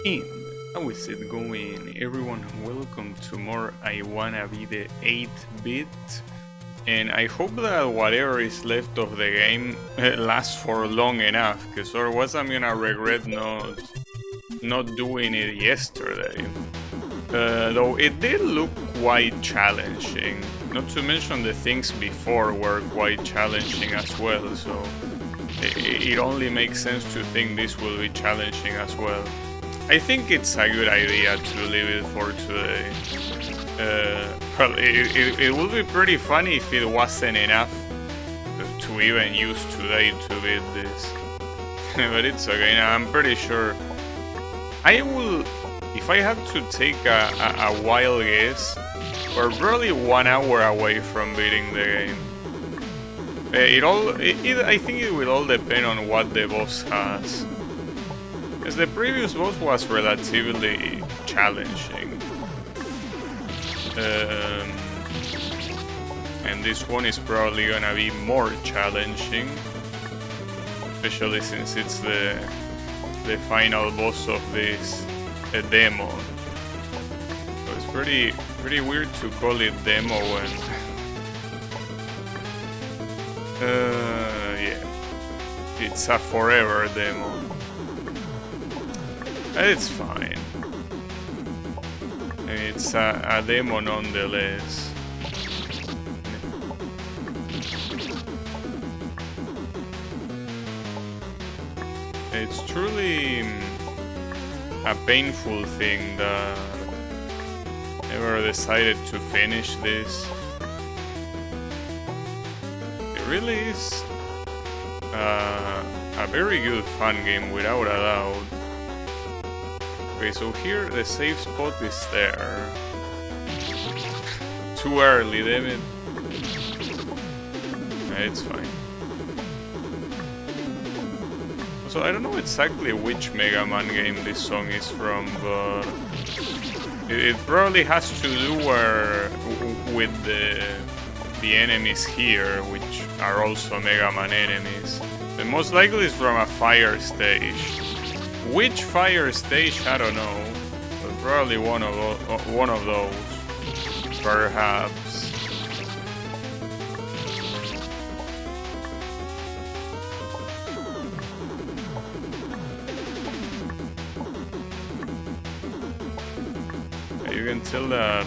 And how is it going, everyone? Welcome to more I Wanna Be the 8-bit. And I hope that whatever is left of the game lasts for long enough, because otherwise I'm gonna regret not doing it yesterday. Though it did look quite challenging. Not to mention the things before were quite challenging as well, so it only makes sense to think this will be challenging as well. I think it's a good idea to leave it for today. Well, it would be pretty funny if it wasn't enough to even use today to beat this. But it's okay, now I'm pretty sure I will, if I had to take a wild guess, we're probably 1 hour away from beating the game. I think it will all depend on what the boss has. Because the previous boss was relatively challenging. And this one is probably gonna be more challenging. Especially since it's the final boss of this demo. So it's pretty weird to call it demo when yeah, it's a forever demo. It's fine. It's a demo nonetheless. It's truly a painful thing that I ever decided to finish this. It really is a very good fun game without a doubt. Okay, so here the save spot is there. Too early, damn it. It's fine. So I don't know exactly which Mega Man game this song is from, but it probably has to do with the enemies here, which are also Mega Man enemies. And most likely it's from a fire stage. Which fire stage? I don't know. But probably one of those, perhaps. You can tell that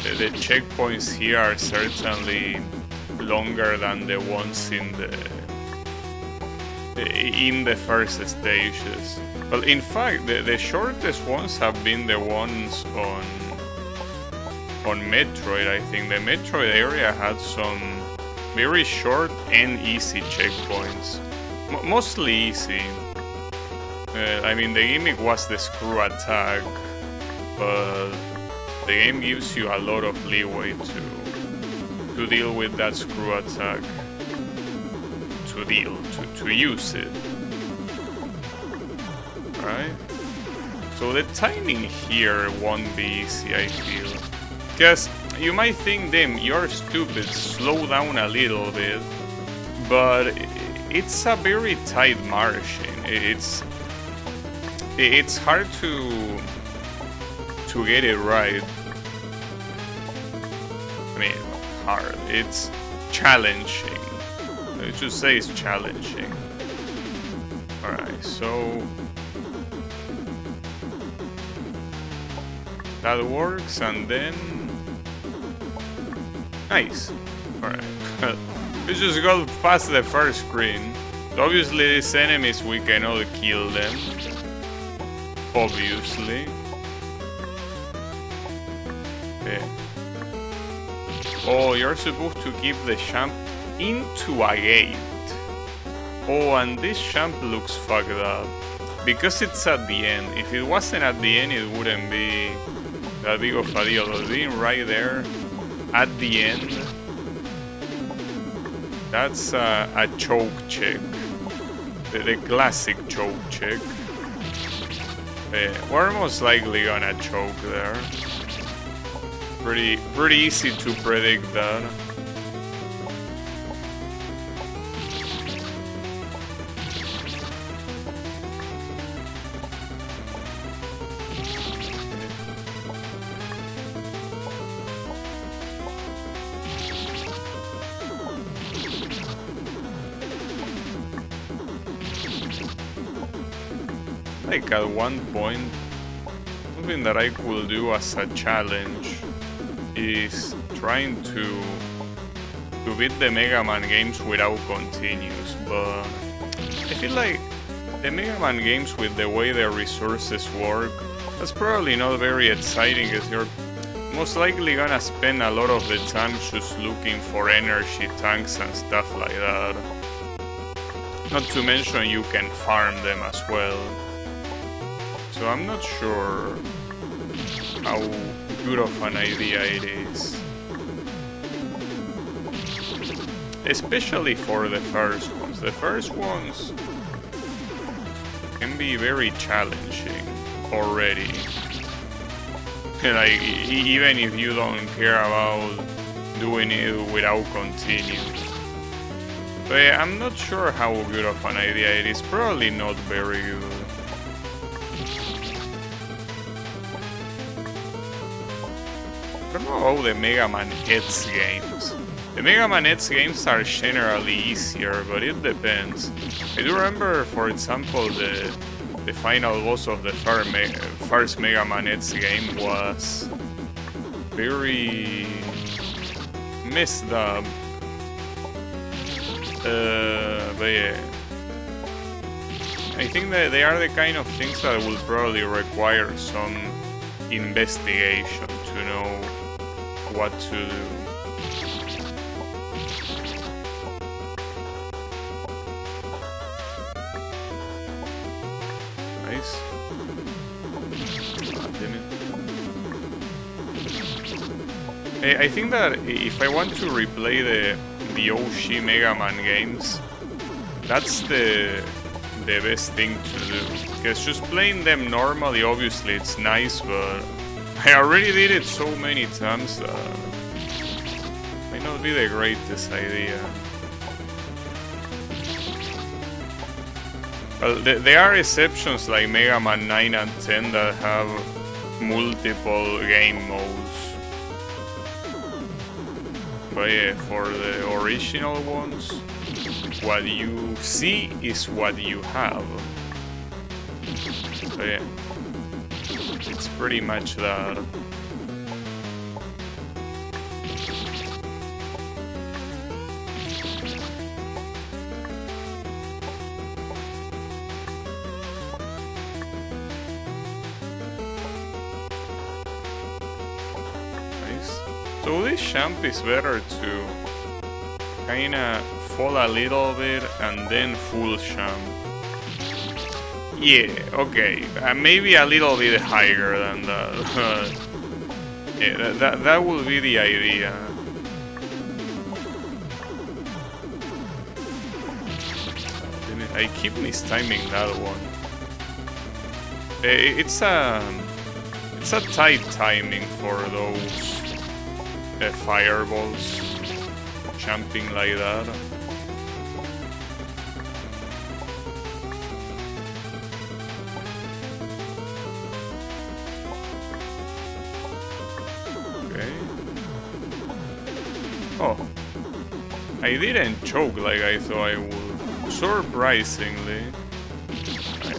the checkpoints here are certainly longer than the ones in the first stages. Well, in fact, the shortest ones have been the ones on Metroid. I think the Metroid area had some very short and easy checkpoints, mostly easy. I mean, the gimmick was the screw attack, but the game gives you a lot of leeway to deal with that screw attack. To use it. Alright? So the timing here won't be easy, I feel. Because you might think, damn, you're stupid, slow down a little bit. But it's a very tight margin. It's hard to get it right. I mean, hard. It's challenging. I should say it's challenging. Alright, so that works, and then nice. Alright. We just got past the first screen. So obviously these enemies we cannot kill them. Obviously. Okay. Oh, you're supposed to keep the champ into a gate. Oh, and this champ looks fucked up. Because it's at the end. If it wasn't at the end, it wouldn't be that big of a deal. But being right there, at the end, that's a choke check. The classic choke check. We're most likely gonna choke there. Pretty easy to predict that. like at one point, something that I could do as a challenge is trying to beat the Mega Man games without continues, but I feel like the Mega Man games, with the way their resources work, that's probably not very exciting, as you're most likely gonna spend a lot of the time just looking for energy tanks and stuff like that. Not to mention you can farm them as well. So I'm not sure how good of an idea it is. Especially for the first ones. The first ones can be very challenging already. Like, even if you don't care about doing it without continues. But yeah, I'm not sure how good of an idea it is. Probably not very good. I don't know how the Mega Man X games. The Mega Man X games are generally easier, but it depends. I do remember, for example, the final boss of the first Mega Man X game was very messed up. But yeah, I think that they are the kind of things that will probably require some investigation to know what to do. Nice. Ah, damn it. I think that if I want to replay the OG Mega Man games, that's the best thing to do. Because just playing them normally, obviously it's nice, but I already did it so many times that might not be the greatest idea. Well, there are exceptions like Mega Man 9 and 10 that have multiple game modes. But yeah, for the original ones, what you see is what you have. So yeah, it's pretty much that. So this champ is better to kinda fall a little bit and then full champ. Yeah, okay, maybe a little bit higher than that. Yeah, that will be the idea. I keep mistiming that one. It's a tight timing for those fireballs jumping like that. Okay. Oh, I didn't choke like I thought I would, surprisingly.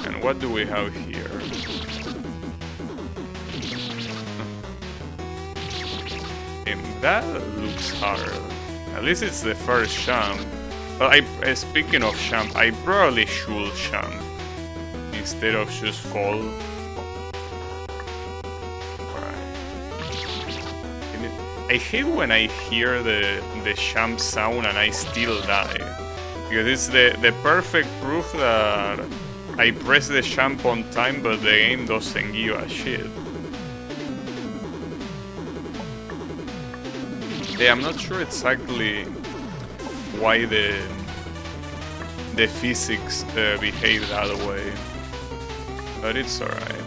And what do we have here? That looks hard. At least it's the first champ. Well, speaking of champ, I probably should champ instead of just fall. Right. I hate when I hear the champ sound and I still die, because it's the perfect proof that I press the champ on time, but the game doesn't give a shit. Yeah, I'm not sure exactly why the physics behave that way, but it's alright.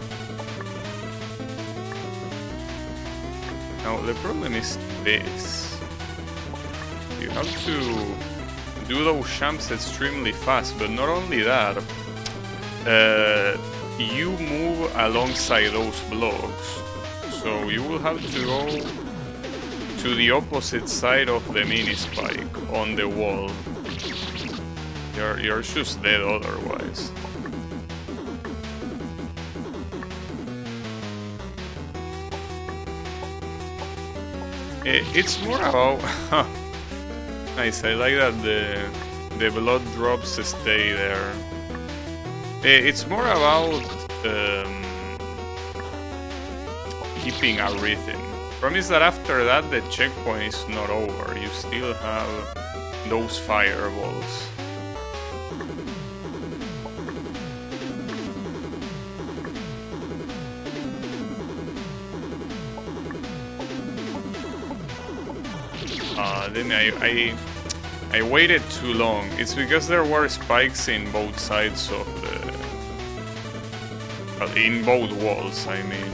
Now the problem is this: you have to do those jumps extremely fast, but not only that, you move alongside those blocks, so you will have to go to the opposite side of the mini spike on the wall. You're just dead otherwise. It's more about... Nice, I like that the blood drops stay there. It's more about keeping a rhythm. Promise that after that the checkpoint is not over. You still have those fireballs. Then I waited too long. It's because there were spikes in both sides of the... in both walls, I mean.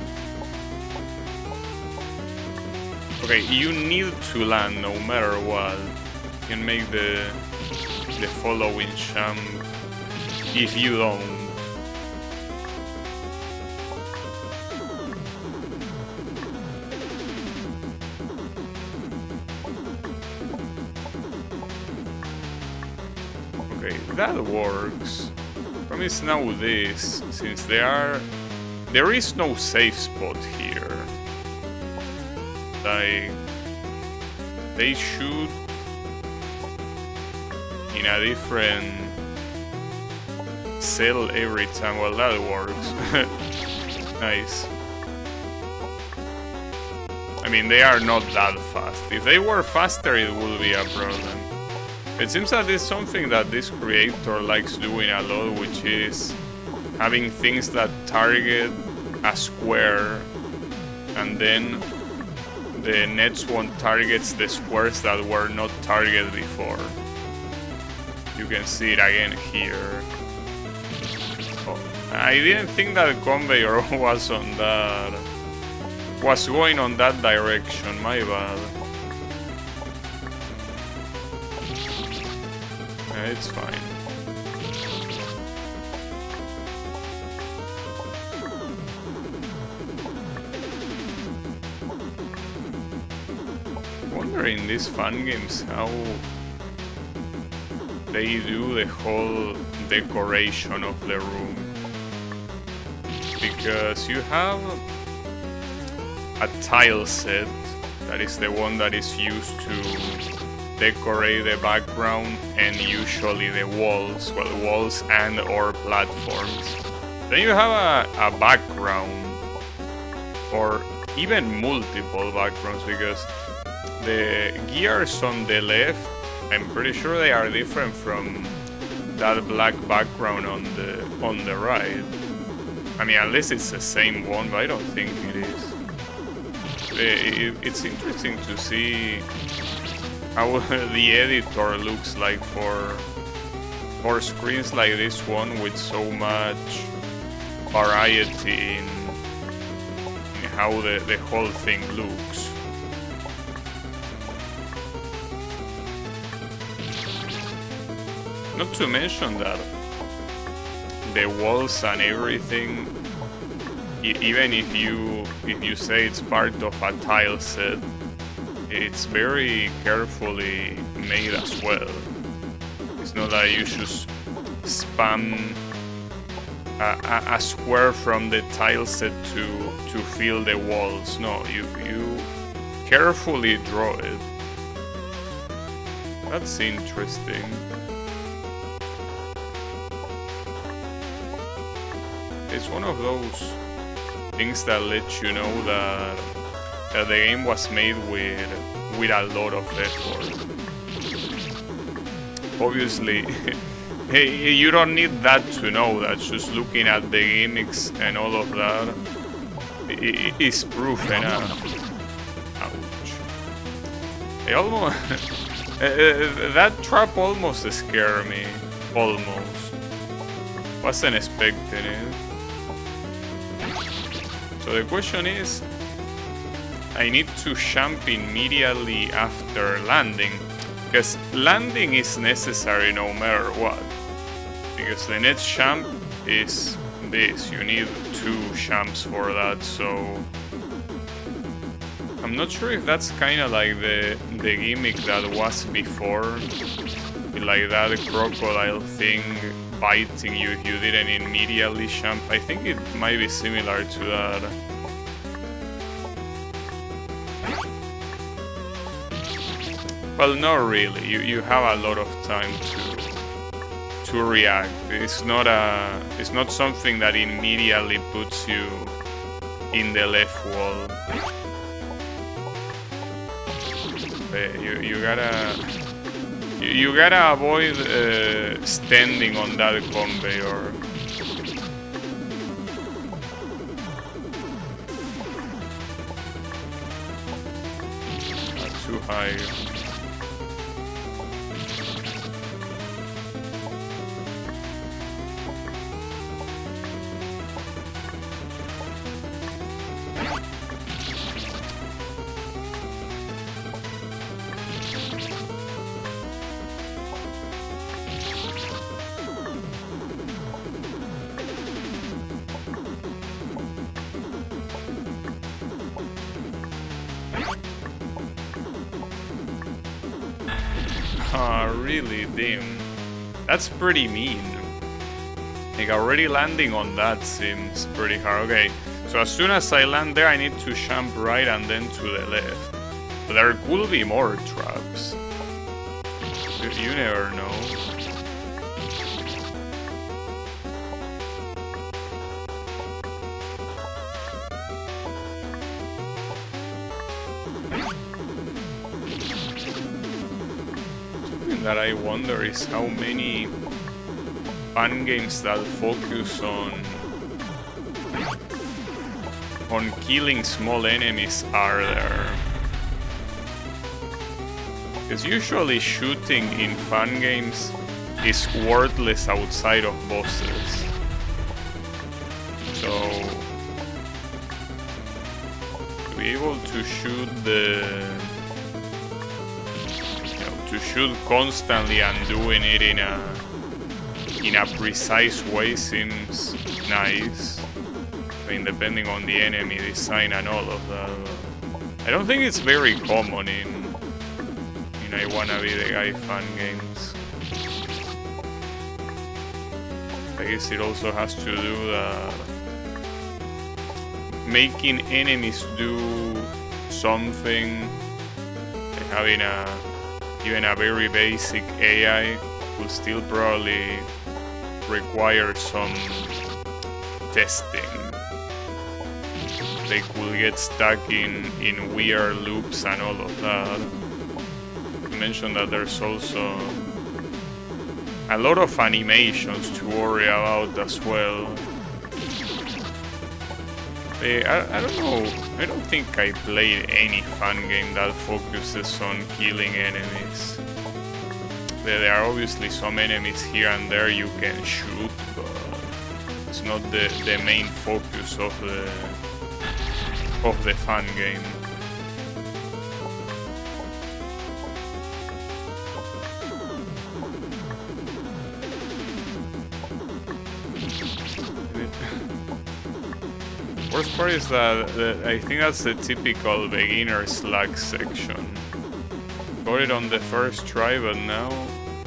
Okay, you need to land no matter what. You can make the following jump if you don't. Okay, that works. Promise now this, since there is no safe spot here. Like, they shoot in a different cell every time. Well, that works. Nice. I mean, they are not that fast. If they were faster, it would be a problem. It seems that it's something that this creator likes doing a lot, which is having things that target a square, and then the next one targets the squares that were not targeted before. You can see it again here. Oh, I didn't think that conveyor was going on that direction, my bad. It's fine. Wonder in these fun games how they do the whole decoration of the room. Because you have a tile set that is the one that is used to decorate the background, and usually the walls, well, walls and or platforms. Then you have a background, or even multiple backgrounds, because the gears on the left, I'm pretty sure they are different from that black background on the right. I mean, unless it's the same one, but I don't think it is. It's interesting to see how the editor looks like for screens like this one, with so much variety in how the whole thing looks. Not to mention that the walls and everything, even if you say it's part of a tile set, it's very carefully made as well. It's not that you just spam a square from the tile set to fill the walls. No, you carefully draw it. That's interesting. It's one of those things that let you know that the game was made with a lot of effort. Obviously, hey, you don't need that to know that. Just looking at the gimmicks and all of that is proof enough. Ouch. I almost... that trap almost scared me. Almost. Wasn't expecting it. So the question is, I need to jump immediately after landing, because landing is necessary no matter what, because the next jump is this. You need 2 jumps for that, so I'm not sure if that's kind of like the gimmick that was before, like that crocodile thing biting you if you didn't immediately jump. I think it might be similar to that. Well, not really. You have a lot of time to react. It's not something that immediately puts you in the left wall. But you gotta avoid standing on that conveyor. Too high. Really dim. That's pretty mean. Like, already landing on that seems pretty hard. Okay, so as soon as I land there, I need to jump right and then to the left. But there could be more traps. You never know. That I wonder is how many fun games that focus on killing small enemies are there. Because usually shooting in fun games is worthless outside of bosses. So to be able to shoot shoot constantly and doing it in a precise way seems nice. I mean, depending on the enemy design and all of that. I don't think it's very common in I Wanna Be the Guy fan games. I guess it also has to do making enemies do something, like having even a very basic AI will still probably require some testing. They could get stuck in weird loops and all of that. You mentioned that there's also a lot of animations to worry about as well. I don't know, I don't think I played any fun game that focuses on killing enemies. There are obviously some enemies here and there you can shoot, but it's not the main focus of the fun game. Worst part is that I think that's the typical beginner's luck section. Got it on the first try, but now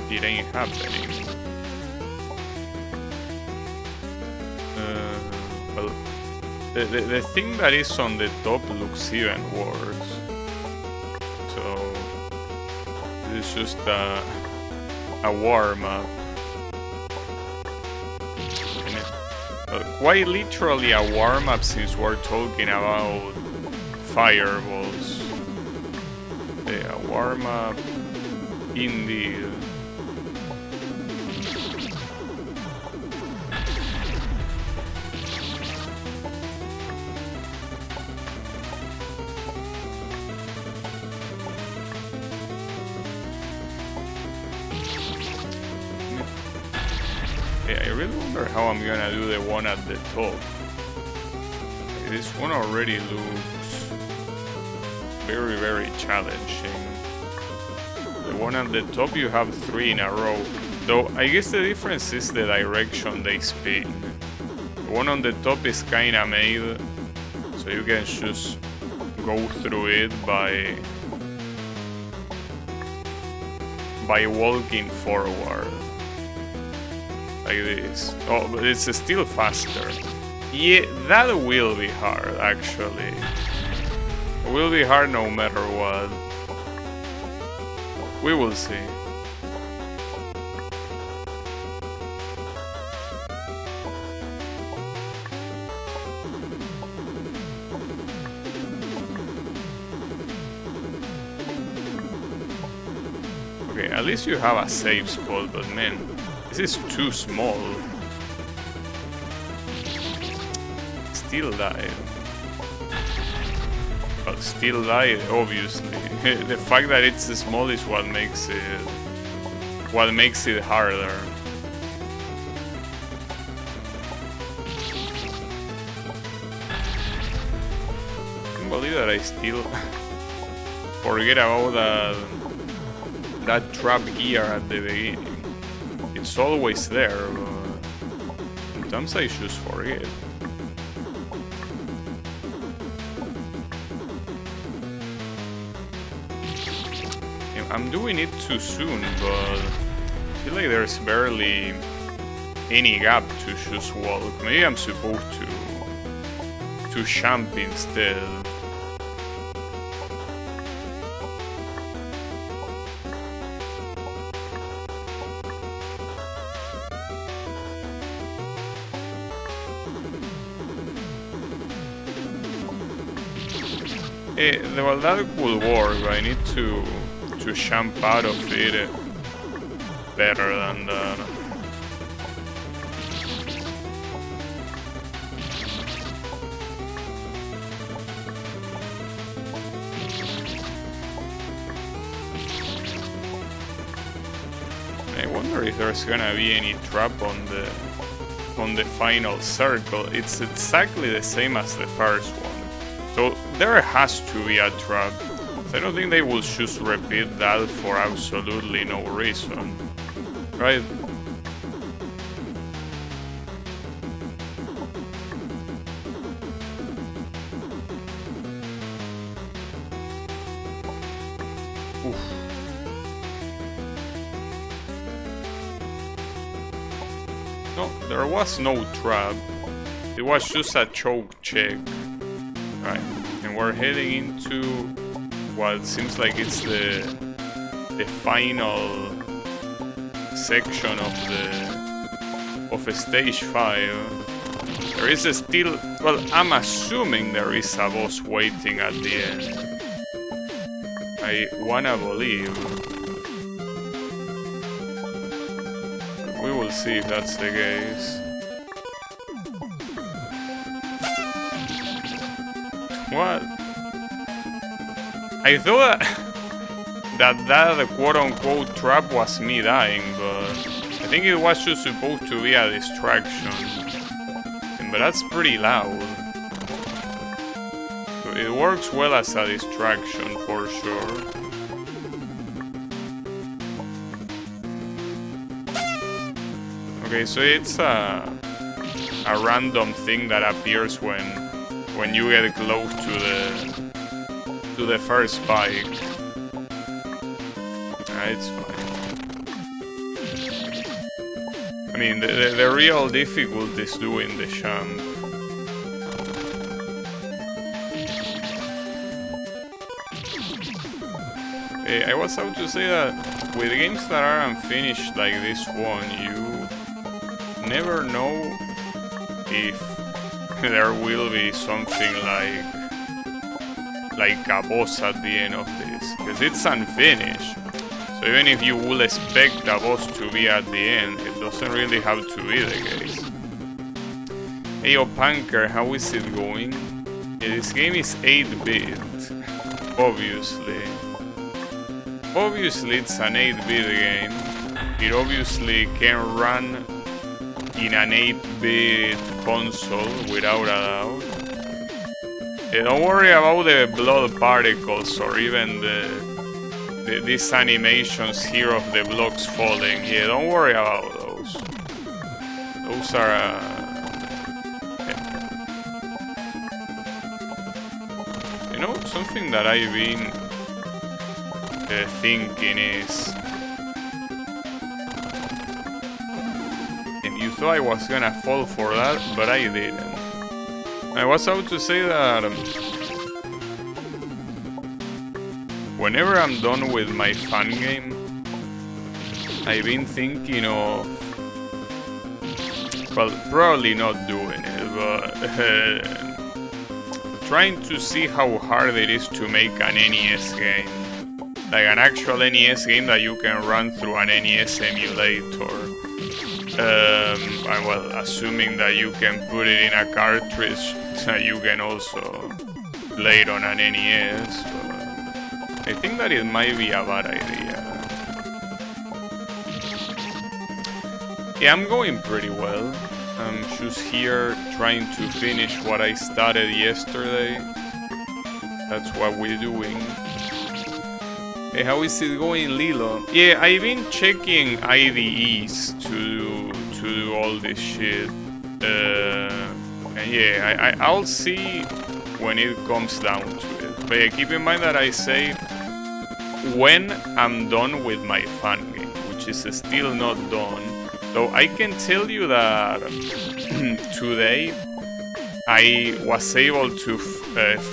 it ain't happening. Well, the thing that is on the top looks even worse. So it's just a warm-up. Quite literally a warm-up, since we're talking about fireballs. A warm-up indeed. I really wonder how I'm gonna do the one at the top. This one already looks very, very challenging. The one at the top, you have 3 in a row. Though I guess the difference is the direction they spin. The one on the top is kinda made so you can just go through it by walking forward. Like this. Oh, but it's still faster. Yeah, that will be hard, actually. It will be hard no matter what. We will see. Okay, at least you have a safe spot, but man, this is too small. Still died. But still died, obviously. The fact that it's small is what makes it harder. I can't believe that I still forget about that trap here at the beginning. It's always there, but sometimes I just forget. I'm doing it too soon, but I feel like there's barely any gap to just walk. Maybe I'm supposed to jump instead. Well, that could work, but I need to jump out of it better than that. I wonder if there's gonna be any trap on the final circle. It's exactly the same as the first one, so there has to be a trap. I don't think they will just repeat that for absolutely no reason, right? Oof. No, there was no trap. It was just a choke check, right? And we're heading into what seems like it's the final section of stage 5. There is still, well, I'm assuming there is a boss waiting at the end. I wanna believe. We will see if that's the case. What? I thought that quote-unquote trap was me dying, but I think it was just supposed to be a distraction. But that's pretty loud. So it works well as a distraction for sure. Okay, so it's a random thing that appears when you get close to the first spike. It's fine. I mean, the real difficulty is doing the jump. I was about to say that with games that are unfinished like this one, you never know if there will be something like a boss at the end of this, because it's unfinished. So even if you will expect a boss to be at the end, it doesn't really have to be the case. Hey, Punker, how is it going? Yeah, this game is 8-bit, obviously. Obviously it's an 8-bit game. It obviously can run in an 8-bit console without a doubt. Don't worry about the blood particles or even these animations here of the blocks falling. Yeah, don't worry about those. Those are yeah. You know, something that I've been thinking is, and you thought I was gonna fall for that, but I didn't. I was about to say that whenever I'm done with my fun game, I've been thinking of, well, probably not doing it, but trying to see how hard it is to make an NES game. Like an actual NES game that you can run through an NES emulator. And well, assuming that you can put it in a cartridge that you can also play it on an NES. But I think that it might be a bad idea. Yeah, I'm going pretty well. I'm just here trying to finish what I started yesterday. That's what we're doing. Hey, how is it going, Lilo? Yeah, I've been checking IDEs to do all this shit. And yeah, I'll see when it comes down to it. But yeah, keep in mind that I say when I'm done with my fun game, which is still not done. Though I can tell you that today I was able to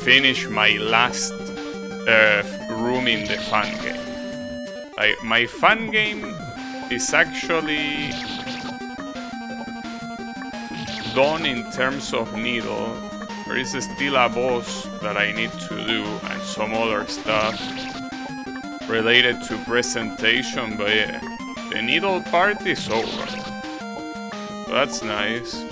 finish my last room in the fun game. Like, my fun game is actually done in terms of needle. There is still a boss that I need to do and some other stuff related to presentation, but yeah, the needle part is over. So that's nice.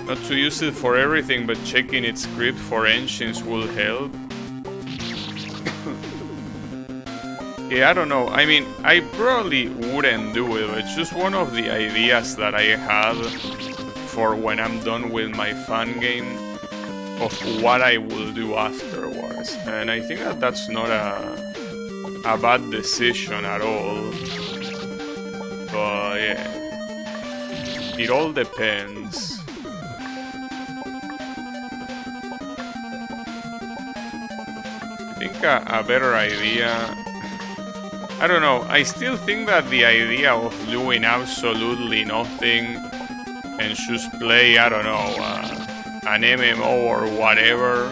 Not to use it for everything, but checking its script for engines will help. Yeah, I don't know. I mean, I probably wouldn't do it, but it's just one of the ideas that I had for when I'm done with my fun game of what I will do afterwards. And I think that that's not a bad decision at all. But yeah, it all depends. I think a better idea, I don't know, I still think that the idea of doing absolutely nothing and just play, I don't know, an MMO or whatever,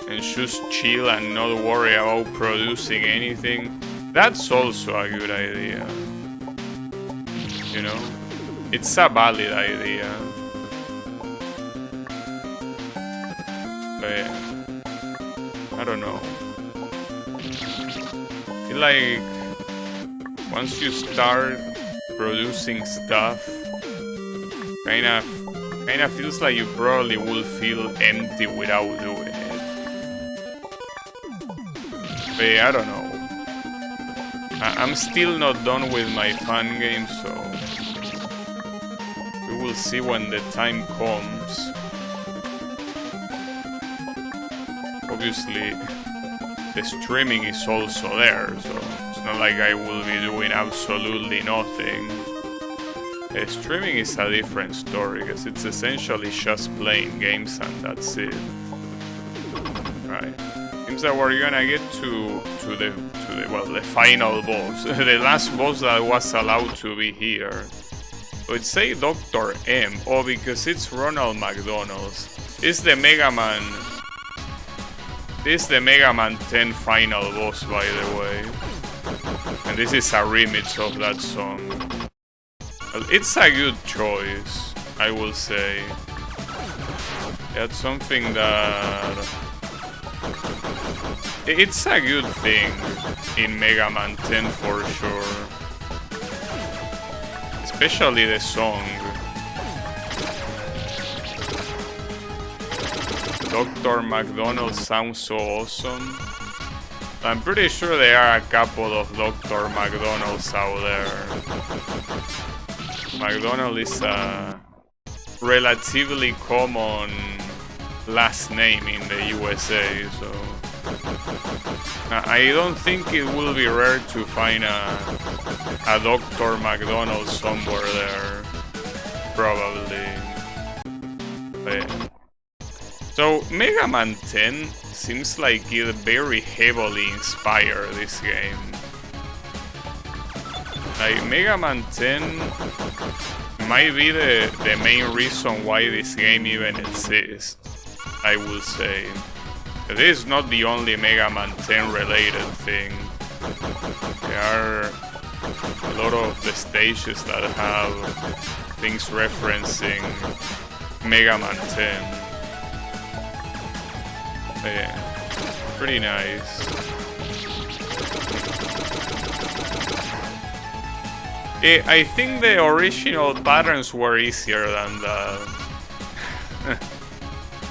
and just chill and not worry about producing anything, that's also a good idea. You know? It's a valid idea. But yeah, I don't know. Like, once you start producing stuff, kind of feels like you probably will feel empty without doing it. But yeah, I don't know. I'm still not done with my fun game, so we will see when the time comes. Obviously, the streaming is also there, so it's not like I will be doing absolutely nothing. Streaming is a different story, because it's essentially just playing games and that's it. Right. Seems that we're gonna get to the final boss. The last boss that was allowed to be here. So it say Dr. M. Oh, because it's Ronald McDonald's. It's the Mega Man. This is the Mega Man 10 final boss, by the way. And this is a remix of that song. Well, it's a good choice, I will say. That's something that... It's a good thing in Mega Man 10 for sure. Especially the song. Dr. McDonald sounds so awesome. I'm pretty sure there are a couple of Dr. McDonalds out there. McDonald is a relatively common last name in the USA, so I don't think it will be rare to find a Dr. McDonald somewhere there. Probably. But yeah. So, Mega Man 10 seems like it very heavily inspired this game. Like, Mega Man 10 might be the main reason why this game even exists, I will say. This is not the only Mega Man 10 related thing. There are a lot of the stages that have things referencing Mega Man 10. Yeah, pretty nice. I think the original patterns were easier than that.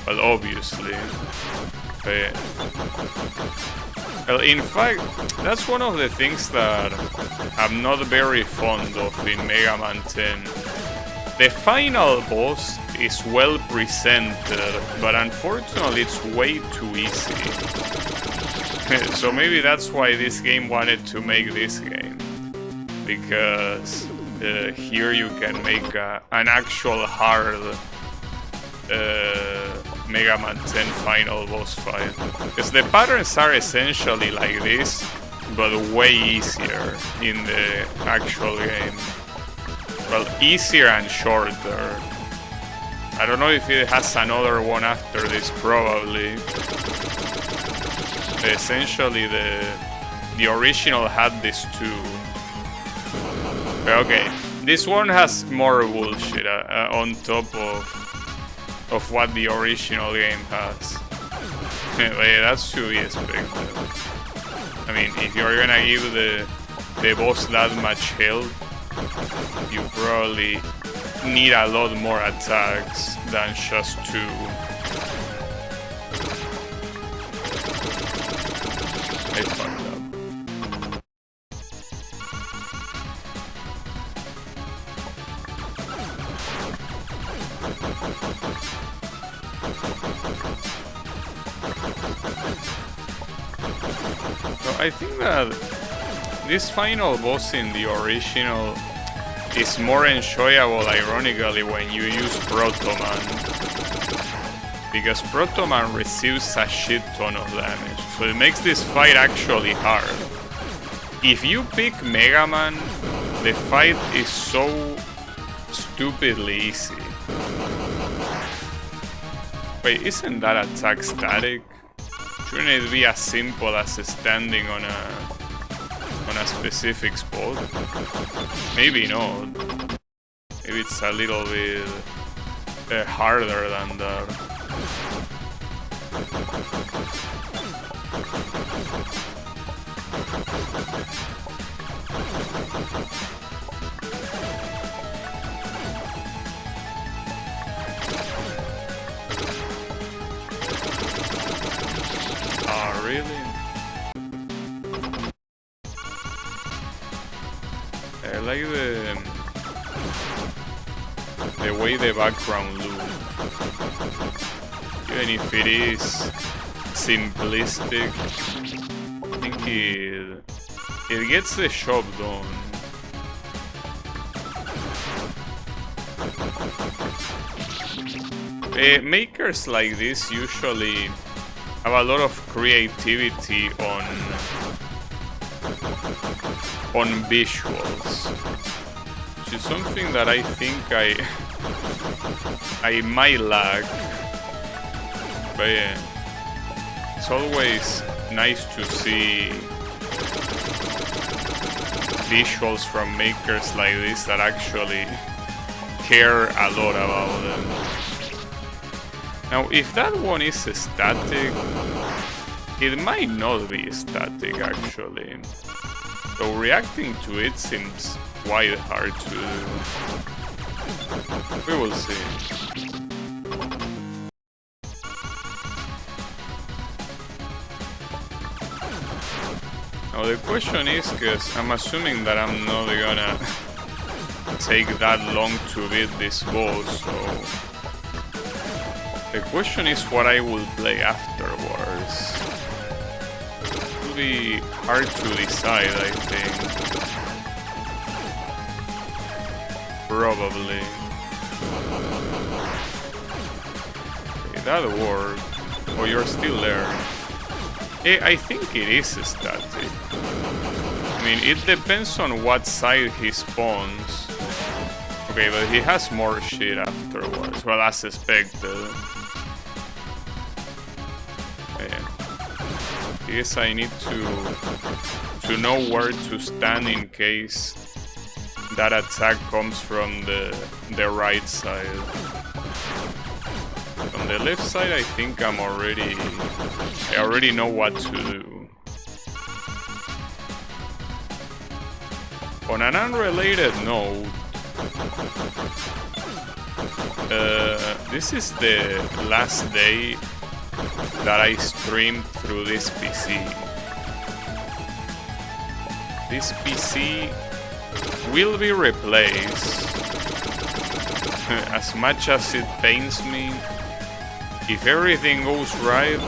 Well, obviously. Well, in fact, that's one of the things that I'm not very fond of in Mega Man 10. The final boss is well presented, but unfortunately it's way too easy. So maybe that's why this game wanted to make this game. Because here you can make an actual hard Mega Man 10 final boss fight. Because the patterns are essentially like this, but way easier in the actual game. Well, easier and shorter. I don't know if it has another one after this, probably. Essentially, the original had this too. Okay, this one has more bullshit on top of what the original game has. Yeah, that's to be expected. I mean, if you're gonna give the boss that much health, you probably need a lot more attacks than just 2. I fucked up. So I think that this final boss in the original is more enjoyable, ironically, when you use Protoman. Because Protoman receives a shit ton of damage, so it makes this fight actually hard. If you pick Mega Man, the fight is so stupidly easy. Wait, isn't that attack static? Shouldn't it be as simple as standing on a specific spot? Maybe not. Maybe it's a little bit harder than that. Oh, really? I like the way the background looks. Even if it is simplistic, I think it gets the job done. Makers like this usually have a lot of creativity on visuals, which is something that I think I might lack. But yeah, it's always nice to see visuals from makers like this that actually care a lot about them. Now, if that one is static, it might not be static actually. So reacting to it seems quite hard to do. We will see. Now the question is, because I'm assuming that I'm not gonna take that long to beat this boss, so the question is what I will play afterwards. It will be hard to decide, I think. Probably. Okay, that worked. Oh, you're still there. I think it is static. I mean, it depends on what side he spawns. Okay, but he has more shit afterwards. Well, as expected. Yeah. I guess I need to know where to stand in case that attack comes from the right side. On the left side, I think I already know what to do. On an unrelated note, this is the last day that I streamed through this PC. This PC will be replaced. As much as it pains me, if everything goes right,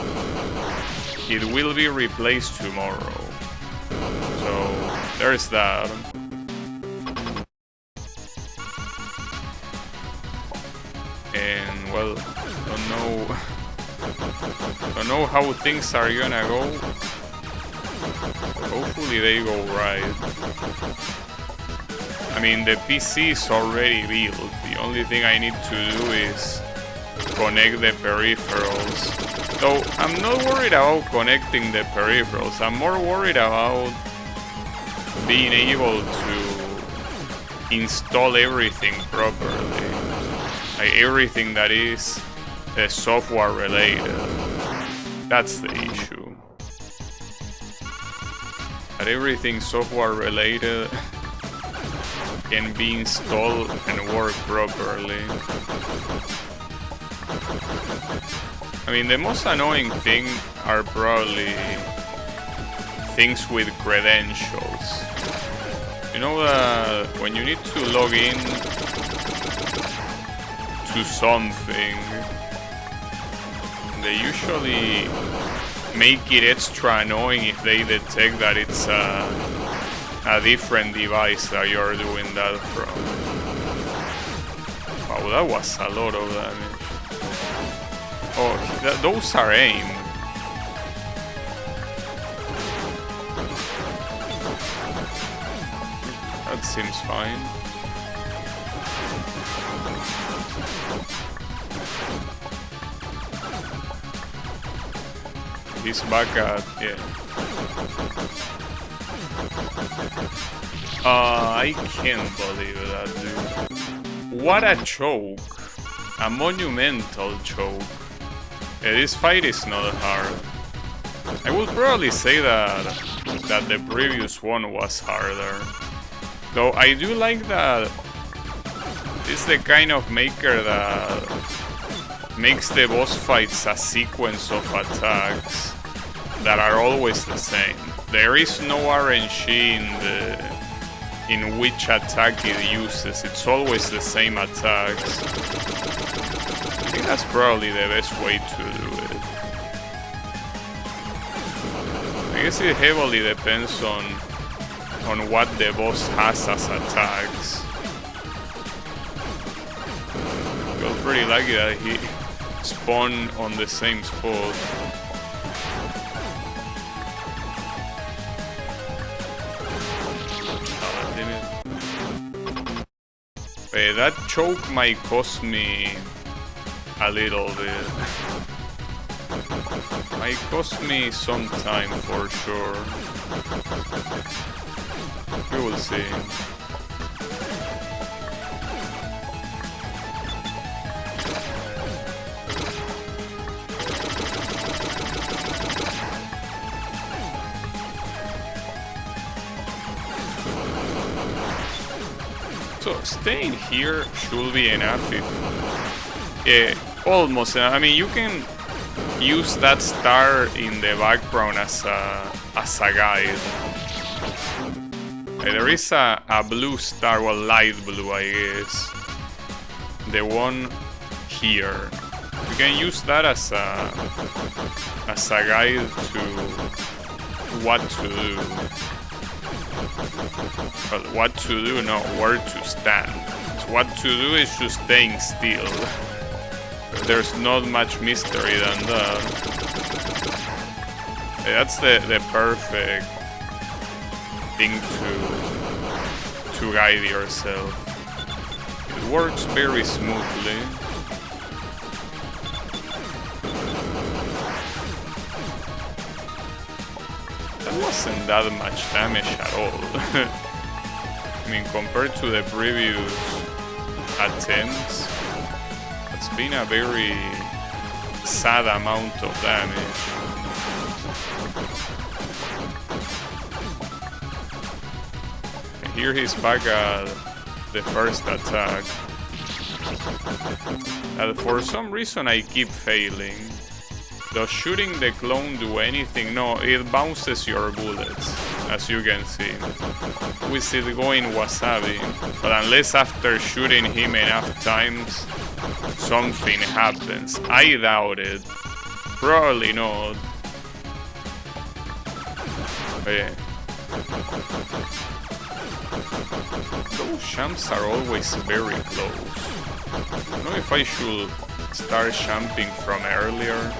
it will be replaced tomorrow. So there's that. And well, don't know how things are gonna go. Hopefully they go right. I mean, the PC is already built. The only thing I need to do is connect the peripherals. Though I'm not worried about connecting the peripherals. I'm more worried about being able to install everything properly. Like everything that is software related. That's the issue. That everything software related can be installed and work properly. I mean, the most annoying thing are probably things with credentials. You know that when you need to log in to something, they usually make it extra annoying if they detect that it's a different device that you're doing that from. Wow, that was a lot of damage. Oh, those are aimed. That seems fine. He's back at, yeah. I can't believe that, dude. What a choke. A monumental choke. Yeah, this fight is not hard. I would probably say that the previous one was harder. Though I do like that it's the kind of maker that makes the boss fights a sequence of attacks that are always the same. There is no RNG in which attack it uses. It's always the same attacks. I think that's probably the best way to do it. I guess it heavily depends on what the boss has as attacks. I feel pretty lucky that he spawned on the same spot. That choke might cost me a little bit. Might cost me some time for sure. We will see. So staying here should be enough if, almost. I mean, you can use that star in the background as a guide. There is a blue star, well, light blue, I guess. The one here. You can use that as a guide to what to do. Well, what to do, no, where to stand. So what to do is just staying still. There's not much mystery than that. That's the perfect thing to guide yourself. It works very smoothly. That wasn't that much damage at all. I mean, compared to the previous attempts, it's been a very sad amount of damage. And here he's back at the first attack. And for some reason I keep failing. Does shooting the clone do anything? No, it bounces your bullets, as you can see. With it going Wasabi. But unless after shooting him enough times, something happens. I doubt it. Probably not. But yeah. Those champs are always very close. I don't know if I should start champing from earlier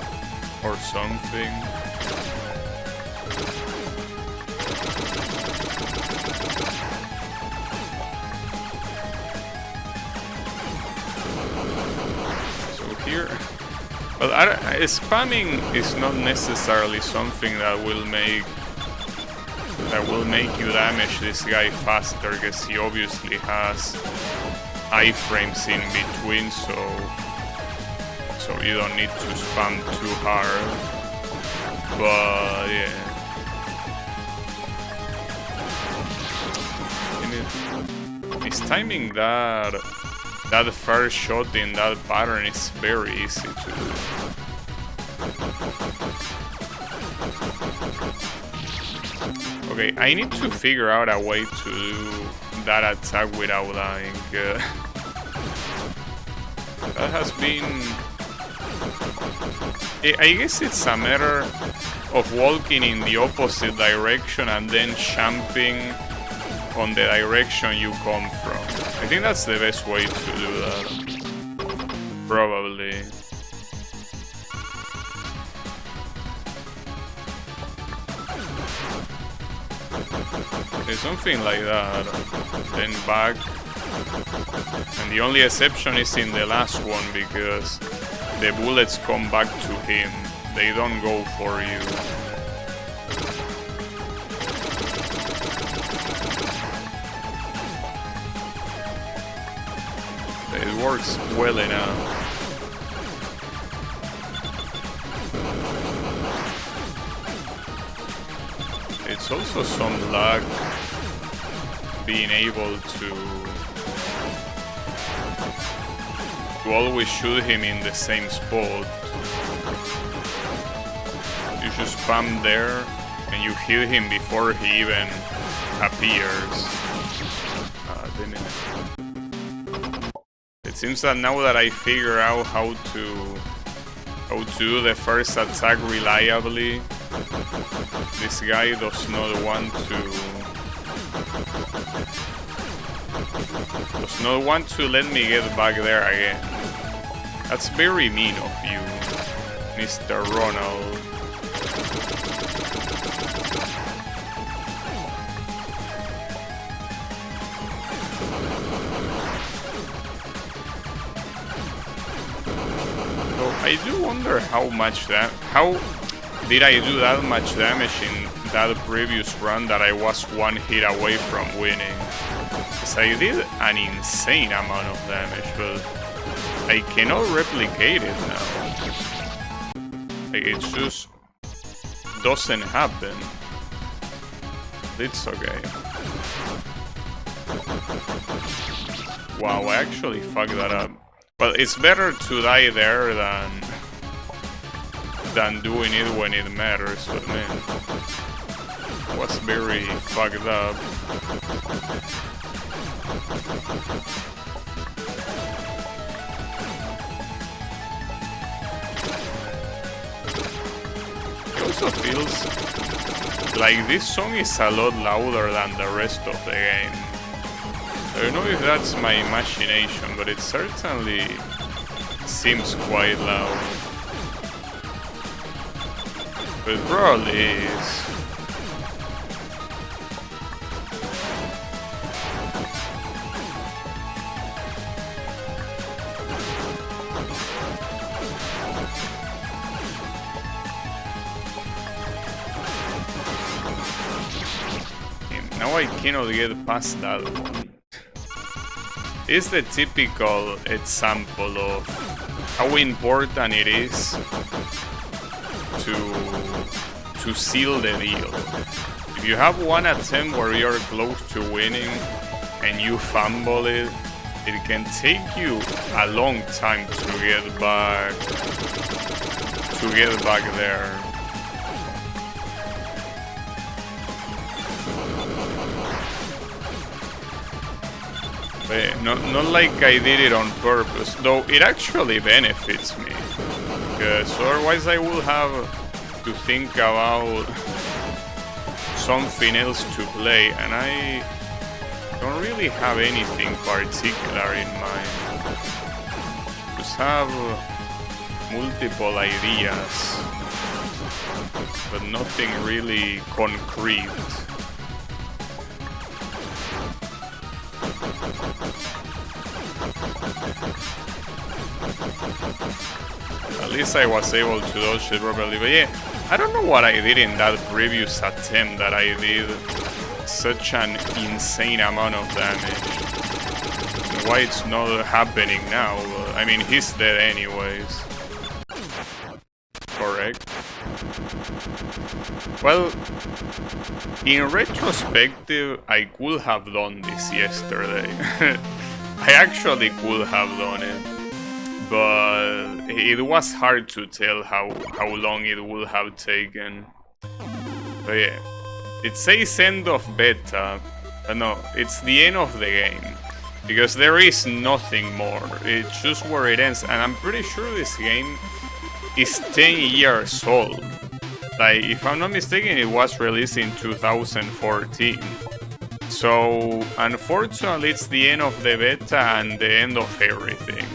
or something. So here, well, spamming is not necessarily something that will make you damage this guy faster, because he obviously has iframes in between, so you don't need to spam too hard. But yeah, it's timing that first shot in that pattern is very easy to do. Okay, I need to figure out a way to do that attack without dying. That has been... I guess it's a matter of walking in the opposite direction and then champing on the direction you come from. I think that's the best way to do that. Probably. Okay, something like that. Then back. And the only exception is in the last one, because the bullets come back to him. They don't go for you. It works well enough. It's also some luck being able to always shoot him in the same spot. You just spam there and you hit him before he even appears. Damn it. It seems that now that I figure out how to do the first attack reliably, this guy does not want to let me get back there again. That's very mean of you, Mr. Ronald. So I do wonder how did I do that much damage in that previous run that I was one hit away from winning. Because I did an insane amount of damage, but I cannot replicate it now. Like, it just doesn't happen. It's okay. Wow, I actually fucked that up. But it's better to die there than doing it when it matters, but man, it was very fucked up. It also feels like this song is a lot louder than the rest of the game. I don't know if that's my imagination, but it certainly seems quite loud. But it probably is. Now I cannot get past that one. It's the typical example of how important it is to seal the deal. If you have one attempt where you're close to winning and you fumble it, it can take you a long time to get back there. But not like I did it on purpose, though it actually benefits me, because otherwise I will have to think about something else to play, and I don't really have anything particular in mind. Just have multiple ideas, but nothing really concrete. At least I was able to dodge it properly, but yeah, I don't know what I did in that previous attempt that I did such an insane amount of damage. And why it's not happening now, but, I mean, he's dead anyways. Correct. Well, in retrospective, I could have done this yesterday. I actually could have done it, but it was hard to tell how long it would have taken. But yeah, it says end of beta, but no, it's the end of the game, because there is nothing more. It's just where it ends, and I'm pretty sure this game is 10 years old. Like, if I'm not mistaken, it was released in 2014. So, unfortunately, it's the end of the beta and the end of everything.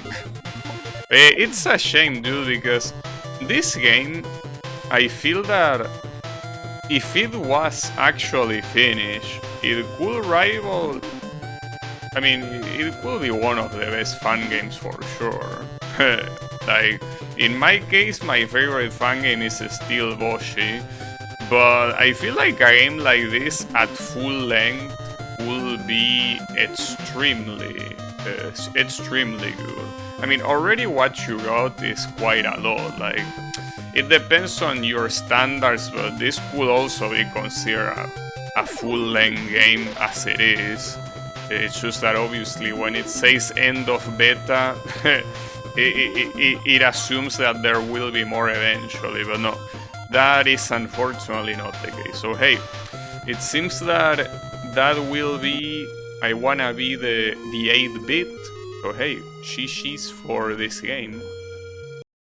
It's a shame, dude, because this game, I feel that if it was actually finished, it could rival... I mean, it could be one of the best fan games for sure. Like, in my case, my favorite fan game is still Boshi, but I feel like a game like this at full length will be extremely good. I mean, already what you got is quite a lot. Like, it depends on your standards, but this could also be considered a full-length game as it is. It's just that obviously when it says end of beta, it assumes that there will be more eventually, but no, that is unfortunately not the case. So hey, it seems that will be I wanna be the 8-bit. So hey, GG's for this game.